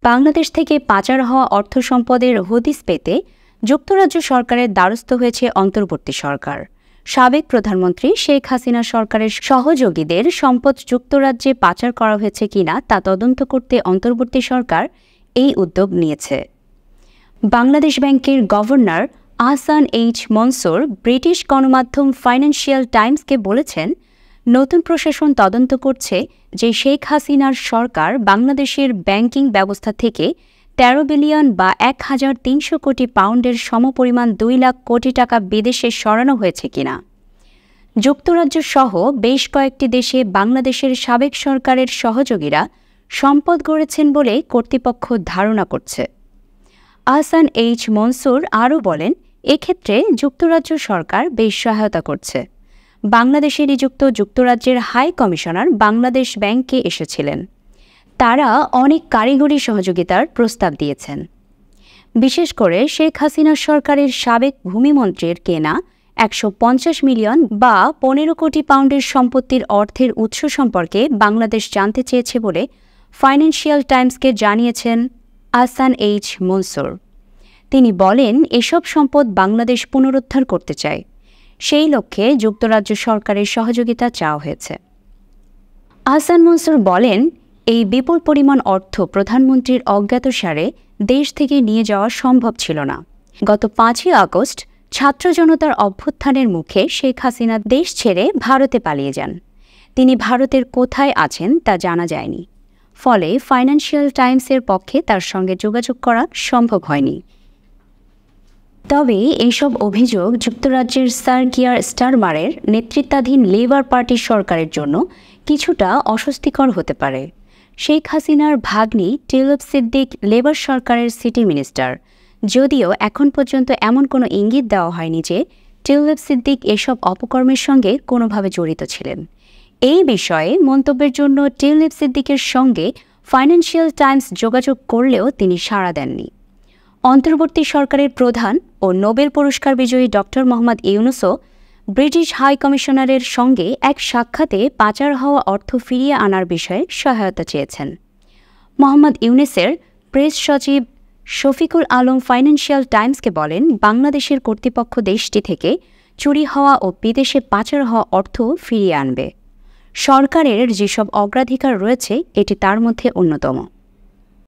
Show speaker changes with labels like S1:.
S1: বাংলাদেশ থেকে পাচার হওয়া অর্থ সম্পদের হদিস পেতে যুক্তরাজ্য সরকারের দ্বারস্থ হয়েছে অন্তর্বর্তী সরকার। সাবেক প্রধানমন্ত্রী শেখ হাসিনা সরকারের সহযোগীদের সম্পদ যুক্তরাজ্যে পাচার করা হয়েছে কিনা তা তদন্ত করতে অন্তর্বর্তী সরকার এই উদ্যোগ নিয়েছে। বাংলাদেশ ব্যাংকের governor Ahsan H Mansur British গণমাধ্যম ফাইন্যান্সিয়াল টাইমসকে বলেছেন, নতুন প্রশাসন তদন্ত করছে যে শেখ হাসিনার সরকার বাংলাদেশের ব্যাংকিং ব্যবস্থা থেকে ১৩ বিলিয়ন বা ১,৩০০ কোটি পাউন্ডের সমপরিমাণ ২ লাখ কোটি টাকা বিদেশে সরানো হয়েছে কিনা। যুক্তরাজ্য সহ বেশ কয়েকটি দেশে বাংলাদেশের সাবেক সরকারের সহযোগীরা সম্পদ গড়েছেন বলে কর্তৃপক্ষ ধারণা করছে। আহসান এইচ মনসুর আরও বলেন, এক্ষেত্রে যুক্তরাজ্য সরকার বেশ সহায়তা করছে। বাংলাদেশে নিযুক্ত যুক্তরাজ্যের হাই কমিশনার বাংলাদেশ ব্যাংকে এসেছিলেন। তারা অনেক কারিগরি সহযোগিতার প্রস্তাব দিয়েছেন। বিশেষ করে শেখ হাসিনা সরকারের সাবেক ভূমিমন্ত্রীর কেনা ১৫০ মিলিয়ন বা ১৫ কোটি পাউন্ডের সম্পত্তির অর্থের উৎস সম্পর্কে বাংলাদেশ জানতে চেয়েছে বলে ফাইন্যান্সিয়াল টাইমসকে জানিয়েছেন আহসান এইচ মনসুর। তিনি বলেন, এসব সম্পদ বাংলাদেশ পুনরুদ্ধার করতে চায়। সেই লক্ষ্যে যুক্তরাজ্য সরকারের সহযোগিতা চাওয়া হয়েছে। আহসান মনসুর বলেন, এই বিপুল পরিমাণ অর্থ প্রধানমন্ত্রীর অজ্ঞাতসারে দেশ থেকে নিয়ে যাওয়া সম্ভব ছিল না। গত ৫ই আগস্ট ছাত্র জনতার অভ্যুত্থানের মুখে শেখ হাসিনা দেশ ছেড়ে ভারতে পালিয়ে যান। তিনি ভারতের কোথায় আছেন তা জানা যায়নি। ফলে ফাইন্যান্সিয়াল টাইমসের পক্ষে তার সঙ্গে যোগাযোগ করা সম্ভব হয়নি। তবে এইসব অভিযোগ যুক্তরাজ্যের স্যার কিয়ার স্টারমারের নেতৃত্বাধীন লেবার পার্টির সরকারের জন্য কিছুটা অস্বস্তিকর হতে পারে। শেখ হাসিনার ভাগ্নি টিউলিপ সিদ্দিক লেবার সরকারের সিটি মিনিস্টার, যদিও এখন পর্যন্ত এমন কোনো ইঙ্গিত দেওয়া হয়নি যে টিউলিপ সিদ্দিক এসব অপকর্মের সঙ্গে কোনোভাবে জড়িত ছিলেন। এই বিষয়ে মন্তব্যের জন্য টিউলিপ সিদ্দিকের সঙ্গে ফাইন্যান্সিয়াল টাইমস যোগাযোগ করলেও তিনি সাড়া দেননি। অন্তর্বর্তী সরকারের প্রধান ও নোবেল পুরস্কার বিজয়ী ড. মোহাম্মদ ইউনূসও ব্রিটিশ হাই কমিশনারের সঙ্গে এক সাক্ষাতে পাচার হওয়া অর্থ ফিরিয়ে আনার বিষয়ে সহায়তা চেয়েছেন। মোহাম্মদ ইউনূসের প্রেস সচিব শফিকুল আলম ফাইন্যান্সিয়াল টাইমসকে বলেন, বাংলাদেশের কর্তৃপক্ষ দেশটি থেকে চুরি হওয়া ও বিদেশে পাচার হওয়া অর্থ ফিরিয়ে আনবে। সরকারের যেসব অগ্রাধিকার রয়েছে এটি তার মধ্যে অন্যতম।